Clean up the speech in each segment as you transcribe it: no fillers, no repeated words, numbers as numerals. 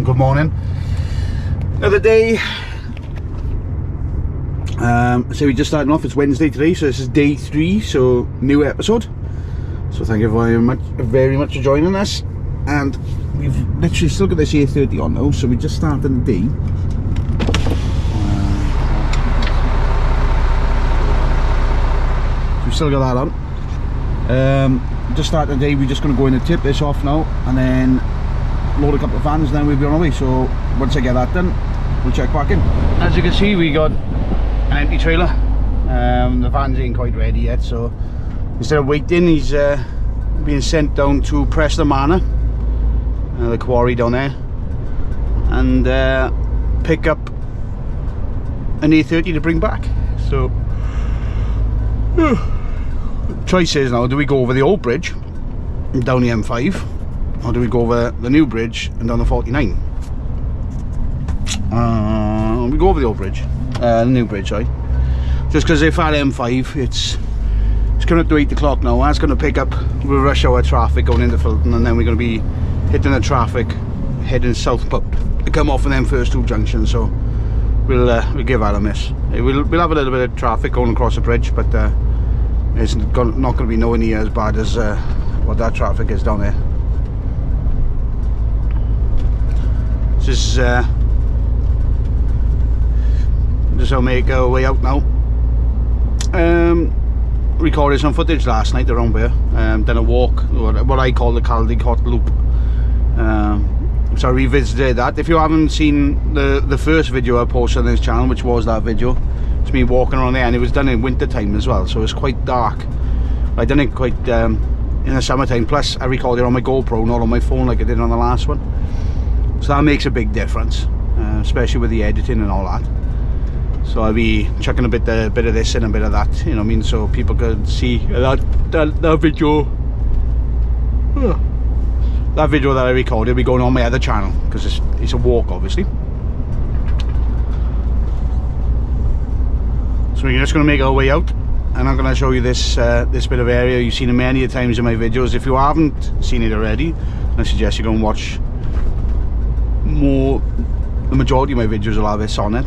Good morning. Another day. So we're just starting off. It's Wednesday today, so this is day 3, so new episode. So thank you very much for joining us. And we've literally still got this A30 on now, so we just started the day. We've still got that on. Just started the day. We're just going to go in and tip this off now, and then load a couple of vans, and then we'll be on our way. So once I get that done, we'll check back in. As you can see, we got an empty trailer. The vans ain't quite ready yet, so instead of waiting, he's being sent down to Preston Manor, the quarry down there, and pick up an A30 to bring back. So choice is now, do we go over the old bridge and down the M5, or do we go over the new bridge and down the 49? We go over the old bridge, the new bridge, sorry. Just because if at M5, it's coming up to 8 o'clock now. That's going to pick up with rush hour traffic going into Fulton, and then we're going to be hitting the traffic heading southbound to come off of them first two junctions. So we'll give that a miss. We'll have a little bit of traffic going across the bridge, but it's not going to be nowhere near as bad as what that traffic is down there. This is just how we make our way out now. Recorded some footage last night around here. Done a walk, what I call the Caldicot Loop. So I revisited that. If you haven't seen the first video I posted on this channel, which was that video, it's me walking around there, and it was done in winter time as well, so it's quite dark. I done it quite in the summertime, plus I recorded it on my GoPro, not on my phone like I did on the last one. So that makes a big difference, especially with the editing and all that. So I'll be chucking a bit of this and a bit of that, you know what I mean, so people can see that video. That video that I recorded will be going on my other channel, because it's a walk, obviously. So we're just going to make our way out, and I'm going to show you this this bit of area. You've seen it many times in my videos. If you haven't seen it already, I suggest you go and watch the majority of my videos will have this on it.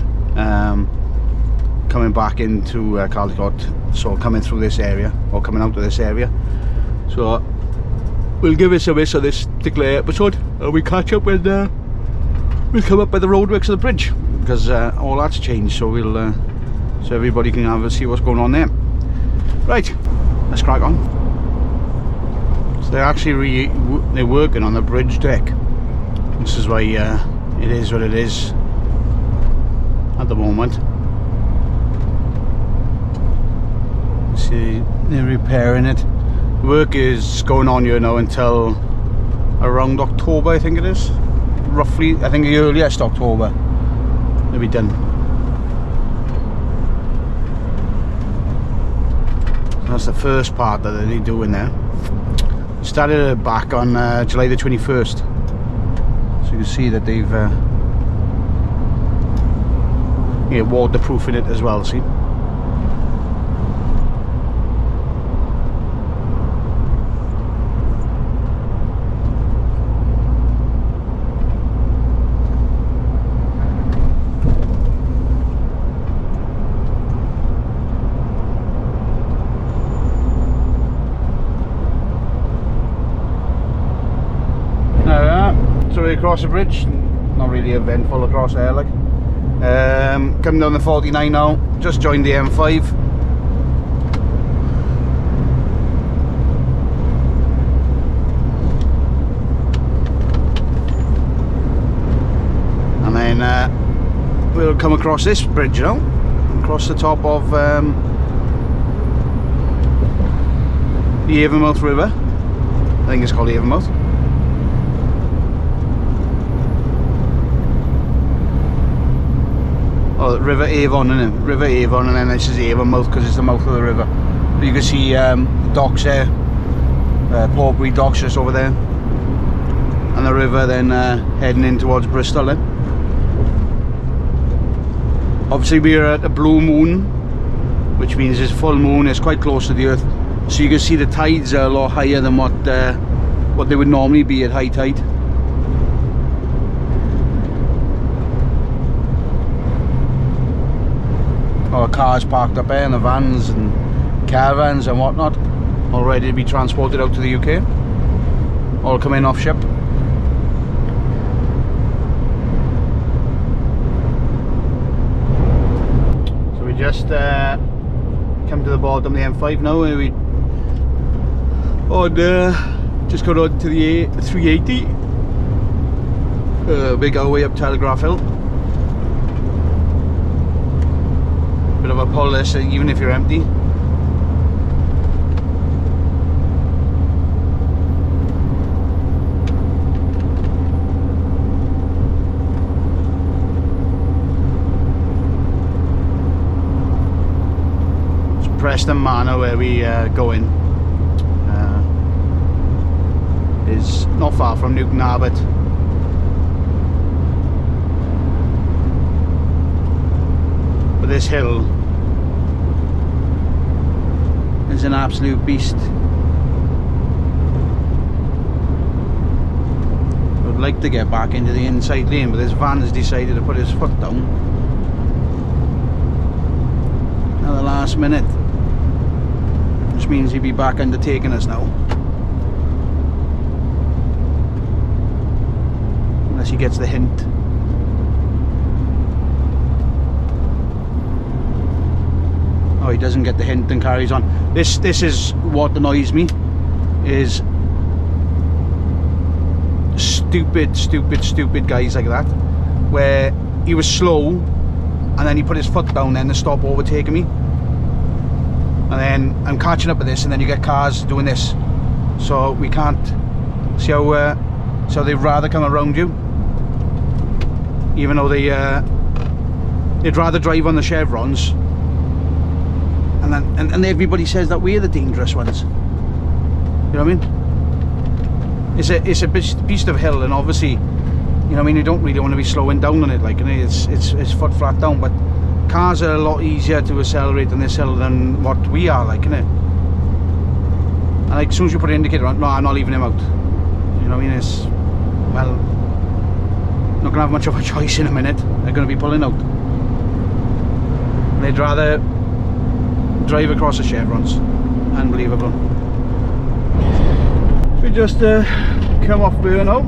Coming back into Caldicot, so coming through this area, or coming out of this area. So we'll give us a miss on this particular episode, and we catch up when we'll come up by the roadworks of the bridge, because all that's changed, so we'll so everybody can have a see what's going on there. Right, let's crack on. So they're actually they're working on the bridge deck. This is why it is what it is at the moment. See, they're repairing it. Work is going on here now until around October, I think it is. Roughly, I think the earliest October they'll be done. So that's the first part that they're doing there. Started it back on July the 21st. So you can see that they've waterproofing it as well, see? So we across the bridge, not really eventful across there, like. Coming down the 49 now, just joined the M5. And then we'll come across this bridge now, across the top of the Avonmouth River. I think it's called Avonmouth. Oh, River Avon, isn't it? River Avon, and then this is Avonmouth because it's the mouth of the river. But you can see the docks there, Portbury docks just over there, and the river then heading in towards Bristol then. Obviously we're at a blue moon, which means it's full moon, it's quite close to the earth. So you can see the tides are a lot higher than what they would normally be at high tide. got cars parked up there and the vans and caravans and whatnot, all ready to be transported out to the UK, all coming off ship. So we just come to the bottom of the M5 now, and we just got on to the 380, big our way up Telegraph Hill. Bit of a pull this, even if you're empty. It's Preston Manor where we go in. Is not far from Newton Abbot. But this hill is an absolute beast. I'd like to get back into the inside lane, but this van has decided to put his foot down at the last minute, which means he'll be back undertaking us now. Unless he gets the hint. Oh, he doesn't get the hint and carries on. This is what annoys me, is stupid guys like that, where he was slow and then he put his foot down then to stop overtaking me, and then I'm catching up with this, and then you get cars doing this, so we can't see how so they'd rather come around you, even though they'd rather drive on the chevrons, and everybody says that we're the dangerous ones. You know what I mean? It's a beast of a hill, and obviously, you know what I mean, you don't really want to be slowing down on it, like, and it's foot flat down, but cars are a lot easier to accelerate on this hill than what we are, like, innit? And like, as soon as you put an indicator on, no, I'm not leaving him out. You know what I mean? It's, well, not gonna have much of a choice in a minute. They're gonna be pulling out. And they'd rather drive across the chevrons. Unbelievable. We just come off Burno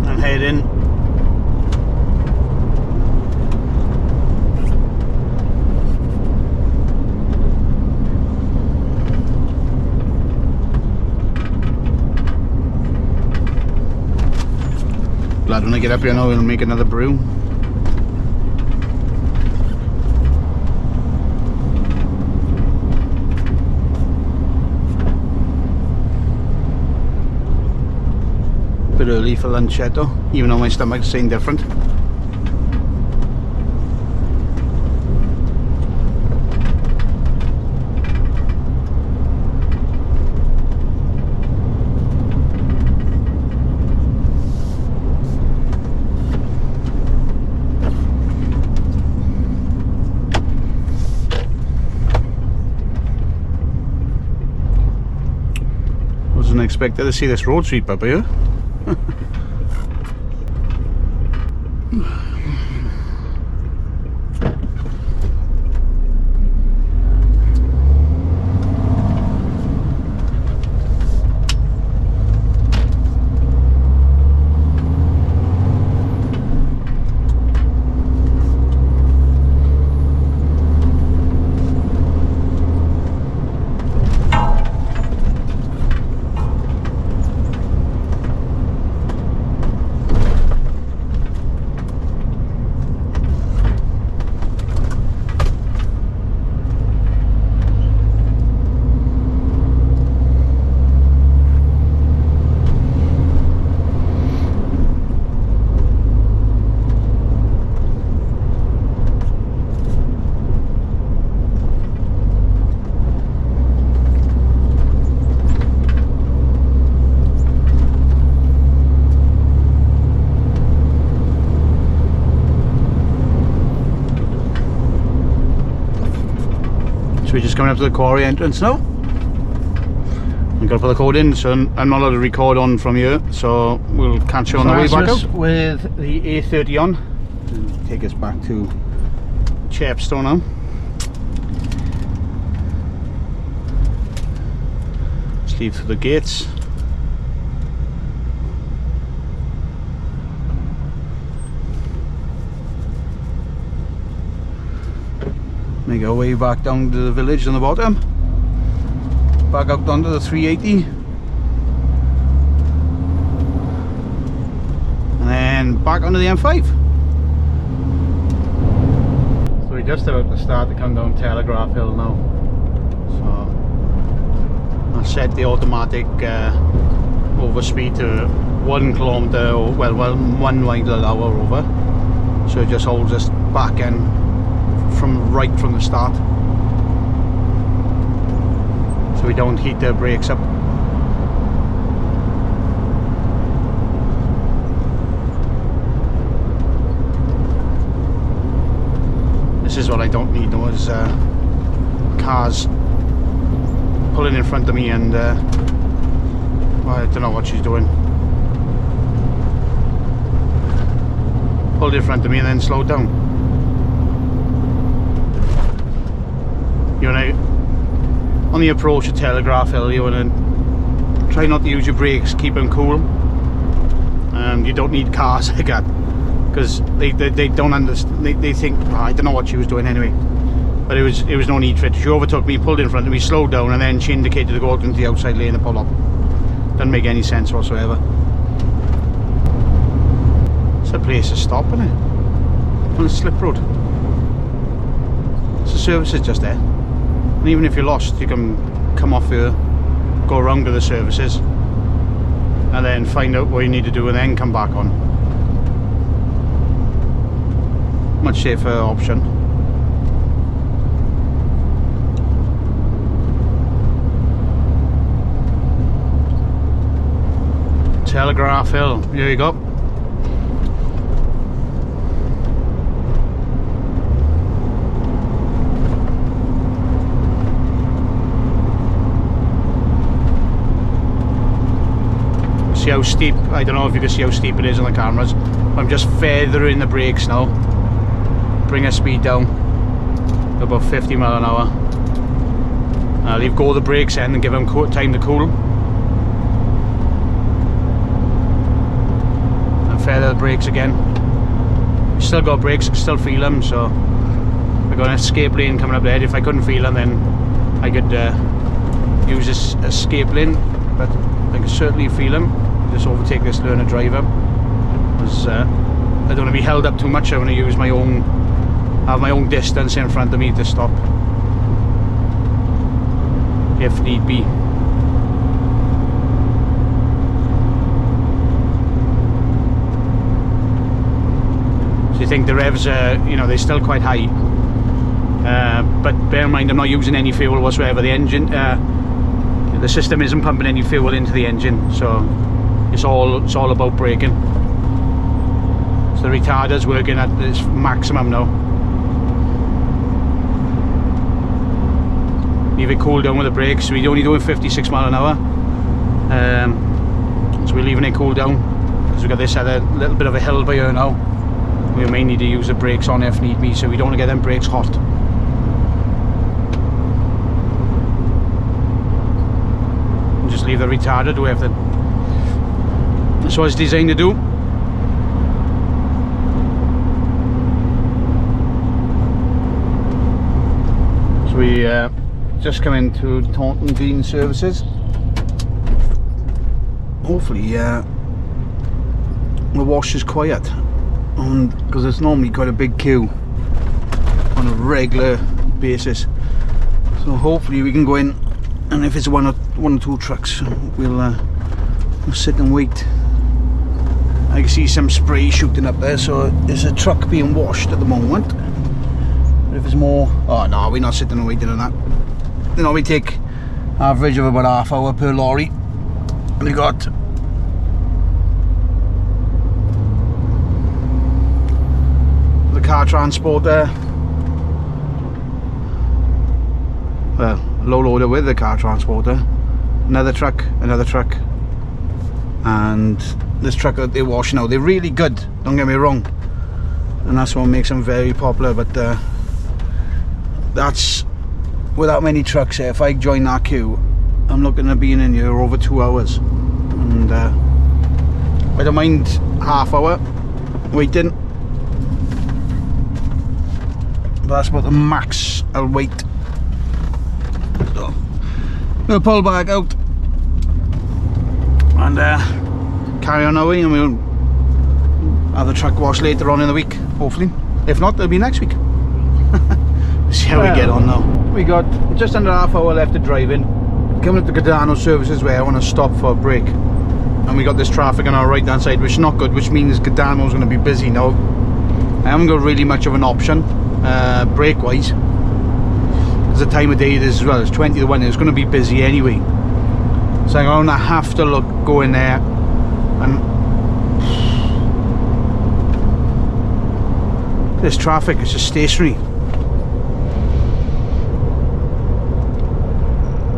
and head in. Glad when I get up here now we'll make another brew. Bit early for lunch yet though, even though my stomach's saying different. Wasn't expected to see this road sweep up here. So we're just coming up to the quarry entrance now. I'm gonna put the code in, so I'm not allowed to record on from here, so we'll catch you on the way back out. With the A30 on, and take us back to Chepstow now. Let's leave through the gates. Make our way back down to the village on the bottom. Back out onto the 380. And then back onto the M5. So we're just about to start to come down Telegraph Hill now. So I'll set the automatic overspeed to 1 kilometre, or well 1 mile an hour over. So it just holds us back in right from the start, so we don't heat the brakes up. This is what I don't need though, is cars pulling in front of me and well, I don't know what she's doing. Pulled in front of me and then slowed down. You want to, on the approach to Telegraph Hill, you want to try not to use your brakes, keep them cool. You don't need cars like that, because they don't understand. They think, oh, I don't know what she was doing anyway. But it was no need for it. She overtook me, pulled in front of me, slowed down, and then she indicated to go out into the outside lane and pull up. Doesn't make any sense whatsoever. It's a place to stop, isn't it? On a slip road. So the service is just there. And even if you're lost, you can come off here, go around to the services, and then find out what you need to do and then come back on. Much safer option. Telegraph Hill, here you go. See how steep, I don't know if you can see how steep it is on the cameras. I'm just feathering the brakes now. Bring our speed down to about 50 mile an hour. Leave go of the brakes in and give them time to cool. And feather the brakes again. Still got brakes, still feel them, so I've got an escape lane coming up ahead. If I couldn't feel them, then I could use this escape lane, but I can certainly feel them. Just overtake this learner driver, because I don't want to be held up too much. I want to use my own, have my own distance in front of me to stop if need be. So you think the revs are, you know, they're still quite high, but bear in mind I'm not using any fuel whatsoever. The engine, the system isn't pumping any fuel into the engine, so it's all about braking. So the retarder's working at its maximum now. Leave it cool down with the brakes. So we're only doing 56 mile an hour. So we're leaving it cool down because we've got this at a little bit of a hill by here now. We may need to use the brakes on if need be, so we don't want to get them brakes hot. And just leave the retarder do everything. That's what it's designed to do. So we just come into Taunton Dean Services. Hopefully the wash is quiet, because it's normally quite a big queue on a regular basis. So hopefully we can go in, and if it's one or two trucks, we'll sit and wait. I can see some spray shooting up there, so there's a truck being washed at the moment. But if there's more, oh no, we're not sitting and waiting on that. You know, we take average of about half hour per lorry. And we got the car transport there. Well, low loader with the car transporter. Another truck, and this truck that they wash now. They're really good, don't get me wrong, and that's what makes them very popular, but that's without many trucks here. If I join that queue, I'm looking at being in here over 2 hours, and I don't mind half hour waiting, but that's about the max I'll wait. So I'm gonna pull back out and carry on our way, and we'll have the truck washed later on in the week, hopefully. If not, it'll be next week. See how we get on now. We got just under half hour left of driving, coming up to Gadano services where I want to stop for a break, and we got this traffic on our right hand side, which is not good, which means Gadano's going to be busy now. I haven't got really much of an option brake wise, because the time of day it is as well. It's 20 to 1, it's going to be busy anyway, so I'm going to have to go in there. And this traffic is just stationary.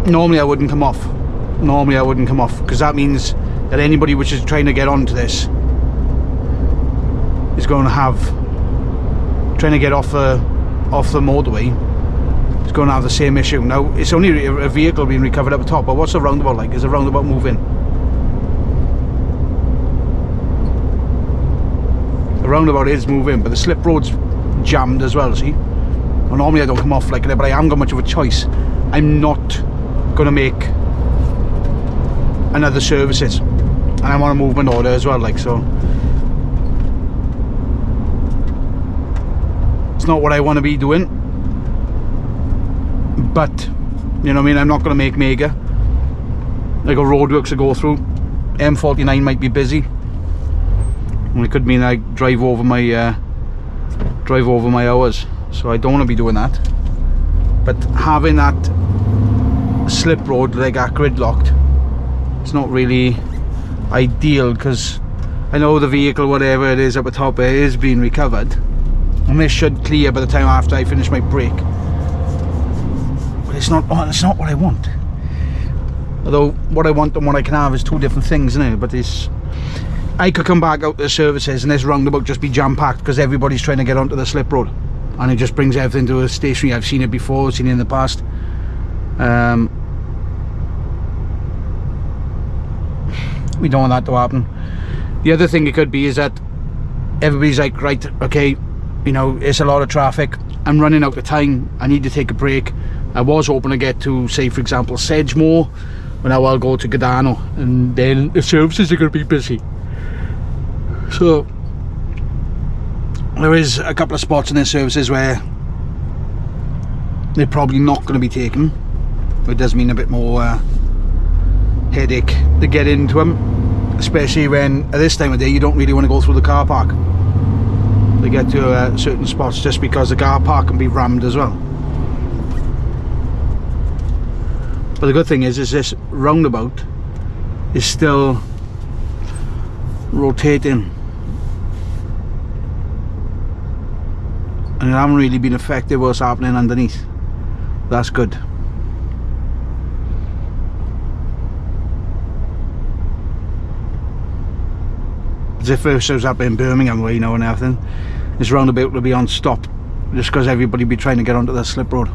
Normally I wouldn't come off. Normally I wouldn't come off, because that means that anybody which is trying to get onto this is going to have, trying to get off the motorway, is going to have the same issue. Now it's only a vehicle being recovered up the top, but what's the roundabout like? Is the roundabout moving? The roundabout is moving, but the slip road's jammed as well, see? Well, normally I don't come off like that, but I haven't got much of a choice. I'm not going to make another services, and I'm on a movement order as well, like, so it's not what I want to be doing, but you know what I mean, I'm not going to make mega. I got roadworks to go through. M49 might be busy, and it could mean I drive over my hours, so I don't want to be doing that. But having that slip road like that gridlocked, it's not really ideal, because I know the vehicle, whatever it is up the top there, is being recovered, and this should clear by the time after I finish my break. But it's not what I want. Although what I want and what I can have is two different things, isn't it? But it's, I could come back out to the services and this roundabout just be jam-packed because everybody's trying to get onto the slip road, and it just brings everything to a stationary. I've seen it before, I've seen it in the past. We don't want that to happen. The other thing it could be is that everybody's like, right, okay, you know, it's a lot of traffic, I'm running out of time, I need to take a break. I was hoping to get to, say for example, Sedgemoor, but now I'll go to Gadano, and then the services are going to be busy. So there is a couple of spots in their services where they're probably not going to be taken. It does mean a bit more headache to get into them, especially when at this time of day you don't really want to go through the car park to get to certain spots, just because the car park can be rammed as well. But the good thing is this roundabout is still rotating, and it hasn't really been affected what's happening underneath. That's good. As if this was up in Birmingham way, you know, and everything, this roundabout will be on stop just because everybody be trying to get onto the slip road.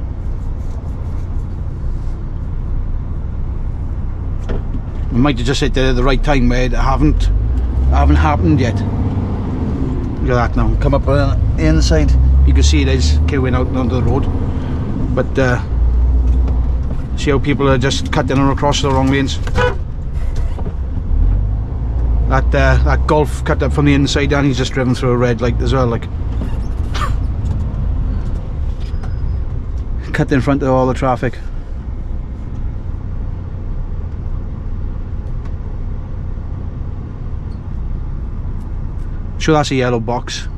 We might have just hit there at the right time where it haven't happened yet. Look at that now. Come up on the inside, you can see it is queuing out onto the road, but see how people are just cutting across the wrong lanes. That Golf cut up from the inside and he's just driven through a red light as well, like cut in front of all the traffic. Sure, that's a yellow box.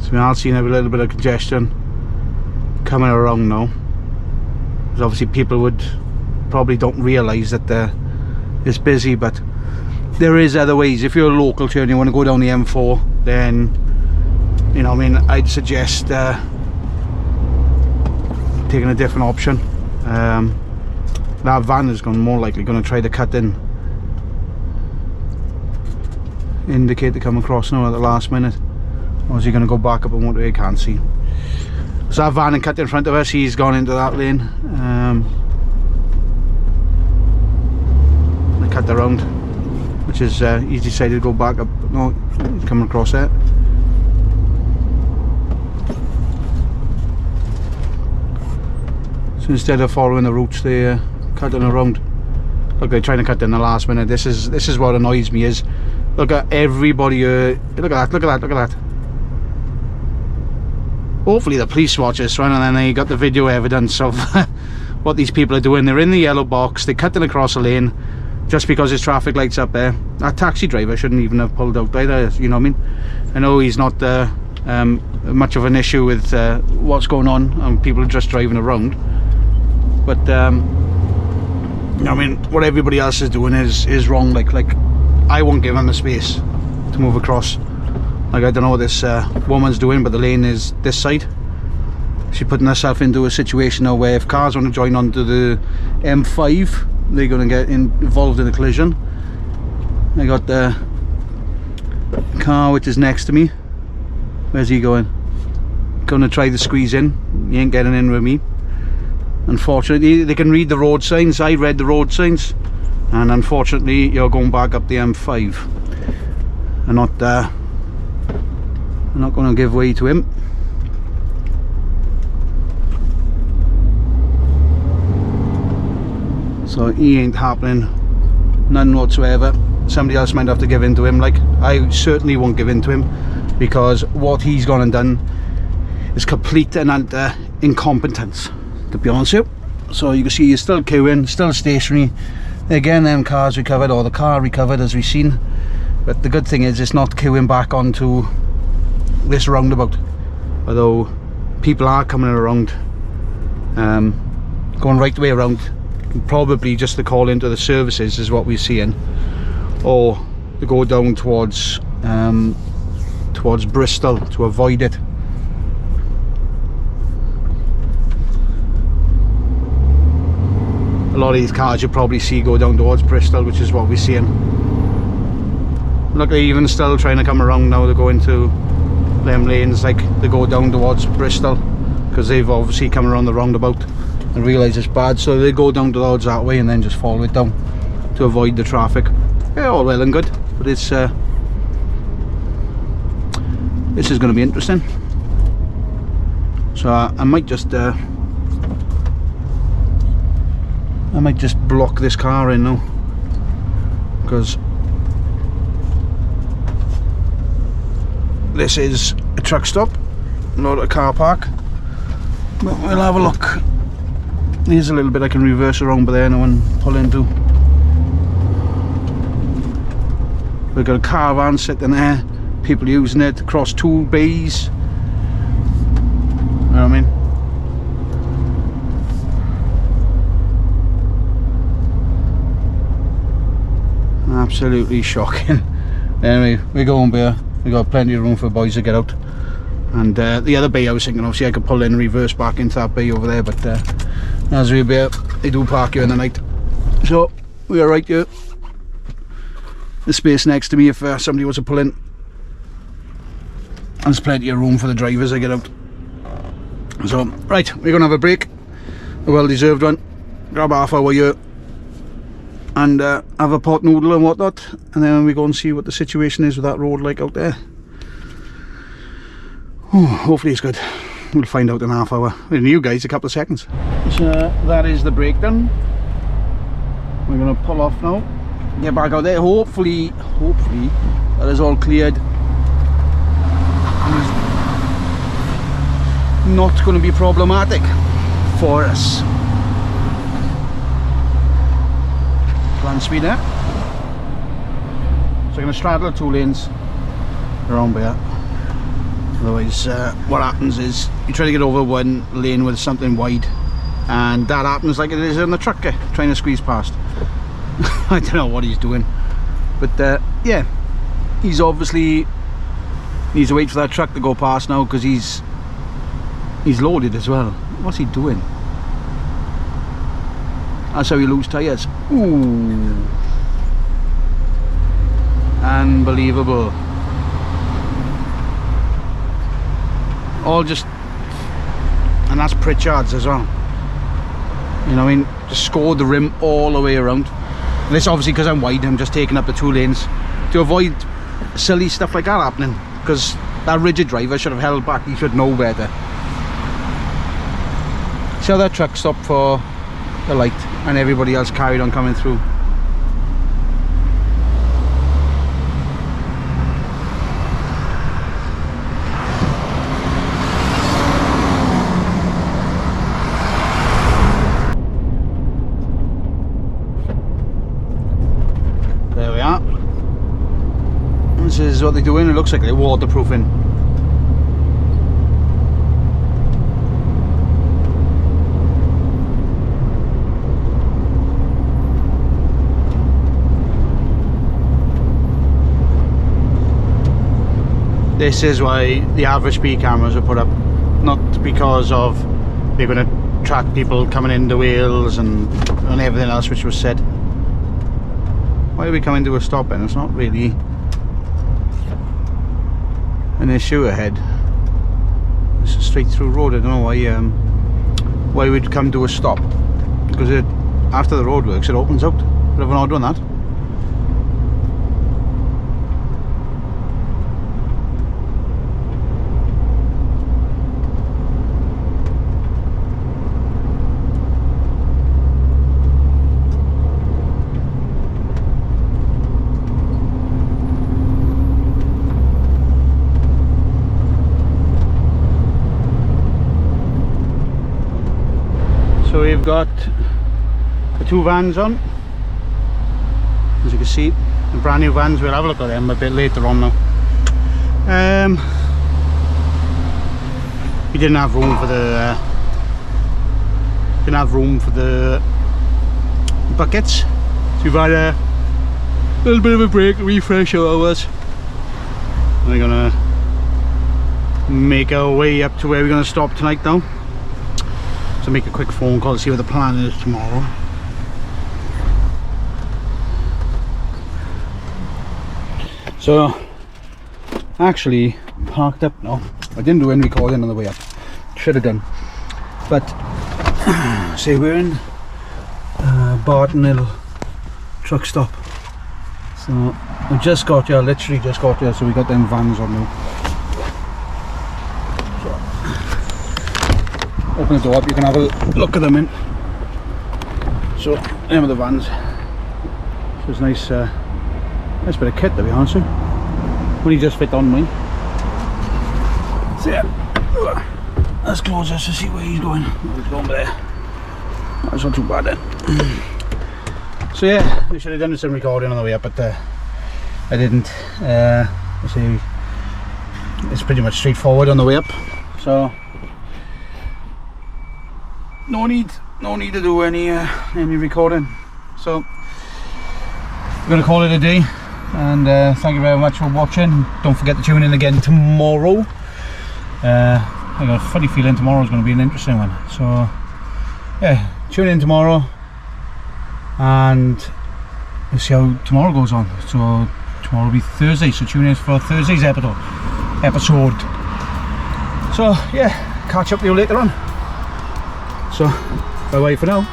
So we are seeing a little bit of congestion coming around now, because obviously people would probably don't realise that it's busy, but there is other ways. If you're a local to and you want to go down the M4, then, you know, I mean, I'd suggest taking a different option. That van is more likely going to try to cut in, indicate to come across now at the last minute, or is he going to go back up a motorway? Can't see. So that van and cut in front of us, he's gone into that lane. I cut around, which is he's decided to go back up. No, he's coming across there. So instead of following the routes, they cutting around. Look, they're trying to cut in the last minute. This is what annoys me. Is look at everybody. Look at that! Look at that! Look at that! Hopefully the police watch this one, and then they got the video evidence of what these people are doing. They're in the yellow box. They're cutting across a lane just because there's traffic lights up there. That taxi driver shouldn't even have pulled out either. You know what I mean? I know he's not much of an issue with what's going on, and people are just driving around. But I mean, what everybody else is doing is wrong. Like I won't give him the space to move across. Like, I don't know what this woman's doing, but the lane is this side. She's putting herself into a situation now where if cars want to join onto the M5, they're going to get involved in a collision. I got the car which is next to me. Where's he going? Going to try to squeeze in. He ain't getting in with me. Unfortunately, they can read the road signs. I read the road signs, and unfortunately you're going back up the M5. I'm not going to give way to him. So he ain't happening, none whatsoever. Somebody else might have to give in to him. Like, I certainly won't give in to him, because what he's gone and done is complete and utter incompetence, to be honest with you. So you can see he's still queuing, still stationary. Again, them cars recovered, or the car recovered, as we've seen. But the good thing is it's not queuing back onto this roundabout, although people are coming around, going right the way around, probably just to call into the services is what we're seeing, or to go down towards Bristol to avoid it. A lot of these cars you probably see go down towards Bristol, which is what we're seeing. Look, they're even still trying to come around now to go into them lanes, like they go down towards Bristol, because they've obviously come around the roundabout and realise it's bad, so they go down towards that way and then just follow it down to avoid the traffic. Yeah, all well and good, but it's this is going to be interesting. So I might just block this car in now, because this is a truck stop, not a car park. But we'll have a look. Here's a little bit I can reverse around by there now and pull into. We've got a caravan sitting there, people using it to cross two bays. You know what I mean? Absolutely shocking. Anyway, we're going there. We got plenty of room for boys to get out, and the other bay I was thinking, obviously I could pull in, reverse back into that bay over there, but as we be, they do park here in the night, so we are right here. The space next to me if somebody wants to pull in. There's plenty of room for the drivers to get out. So right, we're gonna have a break, a well deserved one. Grab half hour here and have a pot noodle and whatnot, and then we go and see what the situation is with that road like out there. Oh, hopefully it's good. We'll find out in half hour. With you guys, a couple of seconds. So that is the breakdown. We're going to pull off now, get back out there. Hopefully that is all cleared. Not going to be problematic for us. Plan speed there. So I'm going to straddle two lanes around there. Otherwise what happens is you try to get over one lane with something wide, and that happens like it is in the truck trying to squeeze past. I don't know what he's doing, but yeah, he's obviously needs to wait for that truck to go past now, because he's loaded as well. What's he doing? That's how you lose tyres. Ooh. Unbelievable. All just, and that's Pritchard's as well. You know what I mean? Just scored the rim all the way around. And this obviously because I'm wide, I'm just taking up the 2 lanes to avoid silly stuff like that happening, because that rigid driver should have held back. He should know better. See how that truck stopped for the light and everybody else carried on coming through. There we are. This is what they're doing. It looks like they're waterproofing. This is why the average speed cameras are put up, not because of they're going to track people coming into Wales and everything else which was said. Why are we coming to a stop then? It's not really an issue ahead. It's a straight through road. I don't know why we'd come to a stop, because after the roadworks it opens out. Bit of an odd one, that. So we've got the 2 vans on, as you can see, the brand new vans. We'll have a look at them a bit later on now. We didn't have room for the buckets, so we've had a little bit of a break, refresh ours. We're gonna make our way up to where we're gonna stop tonight now. So make a quick phone call to see what the plan is tomorrow. So actually parked up now. I didn't do any recording on the way up, should have done, but see, we're in Barton Hill truck stop. So we just got here, literally just got here, so we got them vans on now. Open the door up, you can have a look at them in. So, them are the vans. So it's nice, nice bit of kit, to be honest with you. Only just fit on mine. So yeah, let's close this to see where he's going. He's going there. That's not too bad then. So yeah, we should have done some recording on the way up, but I didn't. See, it's pretty much straightforward on the way up. So no need to do any recording. So we're gonna call it a day, and thank you very much for watching. Don't forget to tune in again tomorrow. I got a funny feeling tomorrow's going to be an interesting one. So yeah, tune in tomorrow and we'll see how tomorrow goes on. So tomorrow will be Thursday, so tune in for Thursday's episode. So yeah, catch up with you later on. So bye bye for now.